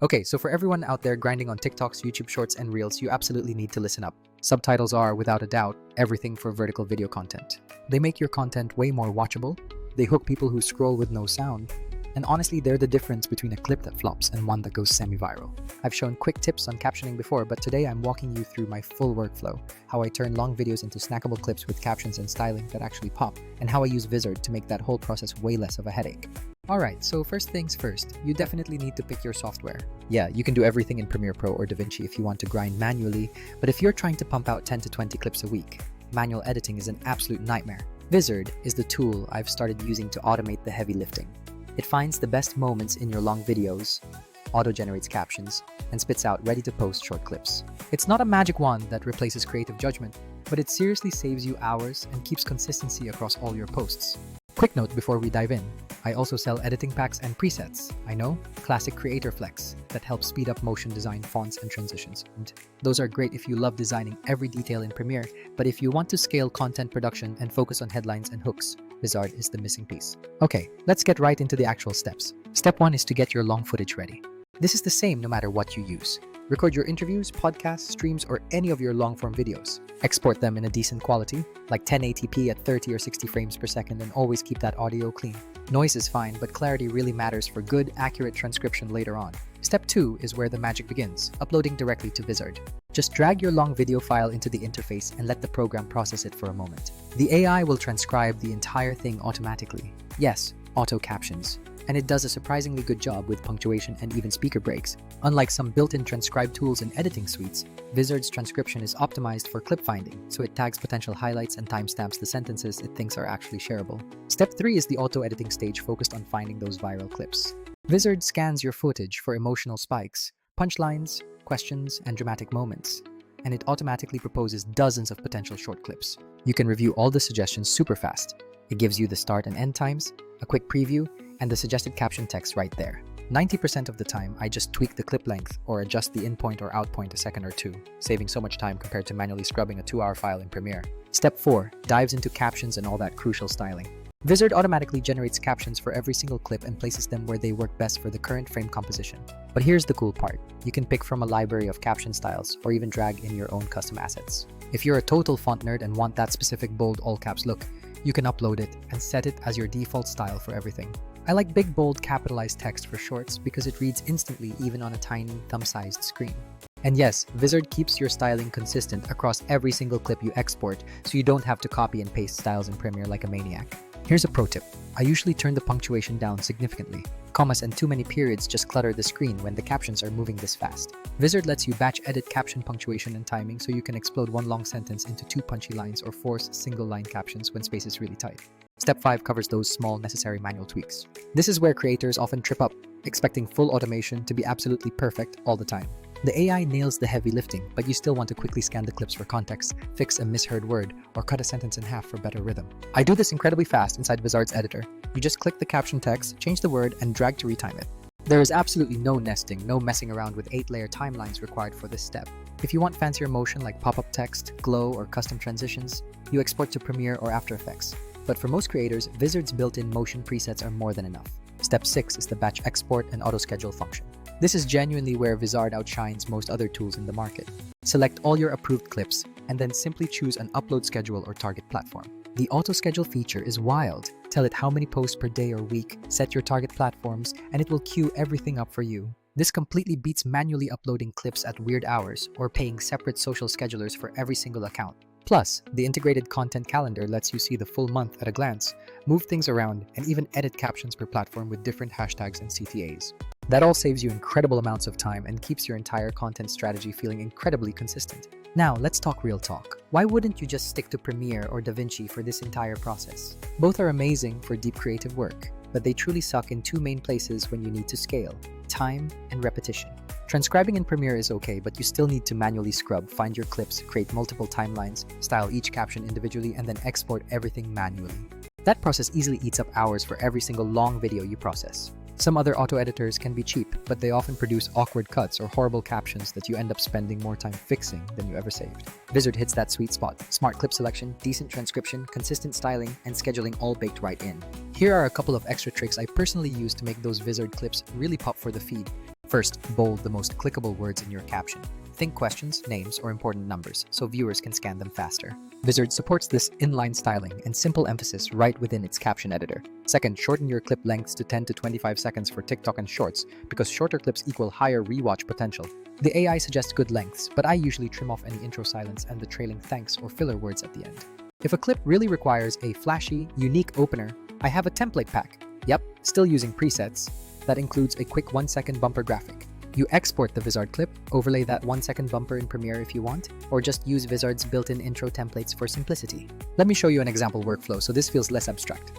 Okay, so for everyone out there grinding on TikToks, YouTube Shorts, and Reels, you absolutely need to listen up. Subtitles are, without a doubt, everything for vertical video content. They make your content way more watchable, they hook people who scroll with no sound, and honestly, they're the difference between a clip that flops and one that goes semi-viral. I've shown quick tips on captioning before, but today I'm walking you through my full workflow, how I turn long videos into snackable clips with captions and styling that actually pop, and how I use Vizard to make that whole process way less of a headache. Alright, so first things first, you definitely need to pick your software. Yeah, you can do everything in Premiere Pro or DaVinci if you want to grind manually, but if you're trying to pump out 10 to 20 clips a week, manual editing is an absolute nightmare. Vizard is the tool I've started using to automate the heavy lifting. It finds the best moments in your long videos, auto-generates captions, and spits out ready-to-post short clips. It's not a magic wand that replaces creative judgment, but it seriously saves you hours and keeps consistency across all your posts. Quick note before we dive in, I also sell editing packs and presets. I know, classic creator flex that helps speed up motion design, fonts, and transitions. And those are great if you love designing every detail in Premiere, but if you want to scale content production and focus on headlines and hooks, Vizard is the missing piece. Okay, let's get right into the actual steps. Step 1 is to get your long footage ready. This is the same no matter what you use. Record your interviews, podcasts, streams, or any of your long-form videos. Export them in a decent quality, like 1080p at 30 or 60 frames per second, and always keep that audio clean. Noise is fine, but clarity really matters for good, accurate transcription later on. Step 2 is where the magic begins, uploading directly to Vizard. Just drag your long video file into the interface and let the program process it for a moment. The AI will transcribe the entire thing automatically. Yes, auto captions. And it does a surprisingly good job with punctuation and even speaker breaks. Unlike some built-in transcribe tools in editing suites, Vizard's transcription is optimized for clip finding, so it tags potential highlights and timestamps the sentences it thinks are actually shareable. Step 3 is the auto-editing stage focused on finding those viral clips. Vizard scans your footage for emotional spikes, punchlines, questions, and dramatic moments, and it automatically proposes dozens of potential short clips. You can review all the suggestions super fast. It gives you the start and end times, a quick preview, and the suggested caption text right there. 90% of the time, I just tweak the clip length or adjust the in point or out point a second or two, saving so much time compared to manually scrubbing a 2-hour file in Premiere. Step 4 dives into captions and all that crucial styling. Vizard automatically generates captions for every single clip and places them where they work best for the current frame composition. But here's the cool part. You can pick from a library of caption styles or even drag in your own custom assets. If you're a total font nerd and want that specific bold all caps look, you can upload it and set it as your default style for everything. I like big, bold, capitalized text for shorts because it reads instantly even on a tiny, thumb-sized screen. And yes, Vizard keeps your styling consistent across every single clip you export, so you don't have to copy and paste styles in Premiere like a maniac. Here's a pro tip. I usually turn the punctuation down significantly. Commas and too many periods just clutter the screen when the captions are moving this fast. Vizard lets you batch edit caption punctuation and timing so you can explode one long sentence into 2 punchy lines or force single-line captions when space is really tight. Step 5 covers those small, necessary manual tweaks. This is where creators often trip up, expecting full automation to be absolutely perfect all the time. The AI nails the heavy lifting, but you still want to quickly scan the clips for context, fix a misheard word, or cut a sentence in half for better rhythm. I do this incredibly fast inside Vizard's editor. You just click the caption text, change the word, and drag to retime it. There is absolutely no nesting, no messing around with 8-layer timelines required for this step. If you want fancier motion like pop-up text, glow, or custom transitions, you export to Premiere or After Effects. But for most creators, Vizard's built-in motion presets are more than enough. Step 6 is the batch export and auto-schedule function. This is genuinely where Vizard outshines most other tools in the market. Select all your approved clips, and then simply choose an upload schedule or target platform. The auto-schedule feature is wild. Tell it how many posts per day or week, set your target platforms, and it will queue everything up for you. This completely beats manually uploading clips at weird hours or paying separate social schedulers for every single account. Plus, the integrated content calendar lets you see the full month at a glance, move things around, and even edit captions per platform with different hashtags and CTAs. That all saves you incredible amounts of time and keeps your entire content strategy feeling incredibly consistent. Now, let's talk real talk. Why wouldn't you just stick to Premiere or DaVinci for this entire process? Both are amazing for deep creative work, but they truly suck in 2 main places when you need to scale: time and repetition. Transcribing in Premiere is okay, but you still need to manually scrub, find your clips, create multiple timelines, style each caption individually, and then export everything manually. That process easily eats up hours for every single long video you process. Some other auto editors can be cheap, but they often produce awkward cuts or horrible captions that you end up spending more time fixing than you ever saved. Vizard hits that sweet spot. Smart clip selection, decent transcription, consistent styling, and scheduling all baked right in. Here are a couple of extra tricks I personally use to make those Vizard clips really pop for the feed. First, bold the most clickable words in your caption. Think questions, names, or important numbers so viewers can scan them faster. Vizard supports this inline styling and simple emphasis right within its caption editor. Second, shorten your clip lengths to 10 to 25 seconds for TikTok and Shorts because shorter clips equal higher rewatch potential. The AI suggests good lengths, but I usually trim off any intro silence and the trailing thanks or filler words at the end. If a clip really requires a flashy, unique opener, I have a template pack. Yep, still using presets. That includes a quick 1-second bumper graphic. You export the Vizard clip, overlay that 1-second bumper in Premiere if you want, or just use Vizard's built-in intro templates for simplicity. Let me show you an example workflow so this feels less abstract.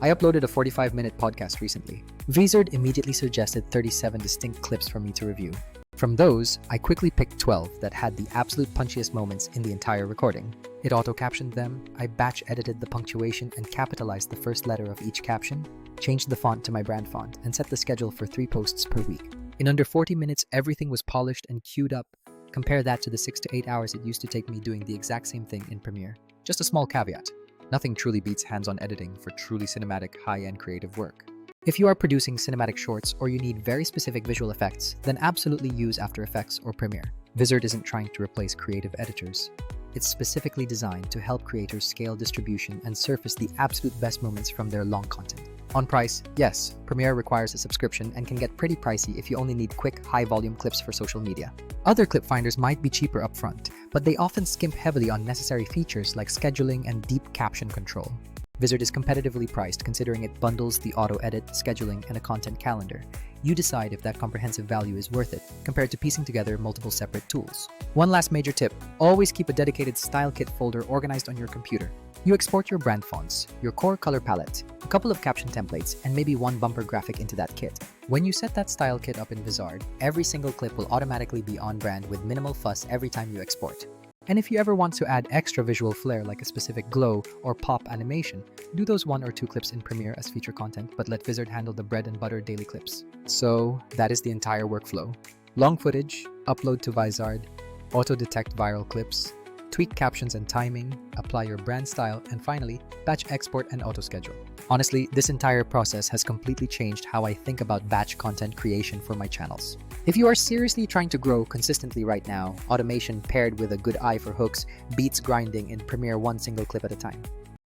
I uploaded a 45-minute podcast recently. Vizard immediately suggested 37 distinct clips for me to review. From those, I quickly picked 12 that had the absolute punchiest moments in the entire recording. It auto-captioned them, I batch-edited the punctuation and capitalized the first letter of each caption, changed the font to my brand font, and set the schedule for 3 posts per week. In under 40 minutes, everything was polished and queued up. Compare that to the 6 to 8 hours it used to take me doing the exact same thing in Premiere. Just a small caveat. Nothing truly beats hands-on editing for truly cinematic, high-end creative work. If you are producing cinematic shorts or you need very specific visual effects, then absolutely use After Effects or Premiere. Vizard isn't trying to replace creative editors. It's specifically designed to help creators scale distribution and surface the absolute best moments from their long content. On price, yes, Premiere requires a subscription and can get pretty pricey if you only need quick, high-volume clips for social media. Other clip finders might be cheaper upfront, but they often skimp heavily on necessary features like scheduling and deep caption control. Vizard is competitively priced considering it bundles the auto-edit, scheduling, and a content calendar. You decide if that comprehensive value is worth it, compared to piecing together multiple separate tools. One last major tip, always keep a dedicated style kit folder organized on your computer. You export your brand fonts, your core color palette, a couple of caption templates, and maybe one bumper graphic into that kit. When you set that style kit up in Vizard, every single clip will automatically be on brand with minimal fuss every time you export. And if you ever want to add extra visual flair like a specific glow or pop animation, do those 1 or 2 clips in Premiere as feature content, but let Vizard handle the bread and butter daily clips. So that is the entire workflow. Long footage, upload to Vizard, auto-detect viral clips, tweak captions and timing, apply your brand style, and finally, batch export and auto-schedule. Honestly, this entire process has completely changed how I think about batch content creation for my channels. If you are seriously trying to grow consistently right now, automation paired with a good eye for hooks beats grinding in Premiere 1 single clip at a time.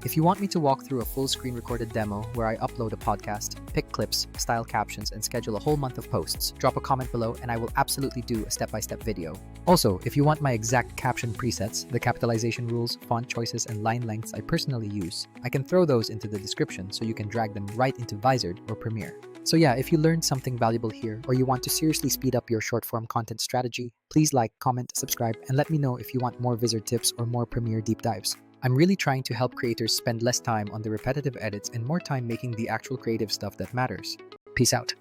If you want me to walk through a full screen recorded demo where I upload a podcast, pick clips, style captions, and schedule a whole month of posts, drop a comment below and I will absolutely do a step-by-step video. Also, if you want my exact caption presets, the capitalization rules, font choices, and line lengths I personally use, I can throw those into the description so you can drag them right into Vizard or Premiere. So yeah, if you learned something valuable here or you want to seriously speed up your short-form content strategy, please like, comment, subscribe, and let me know if you want more Vizard tips or more Premiere deep dives. I'm really trying to help creators spend less time on the repetitive edits and more time making the actual creative stuff that matters. Peace out.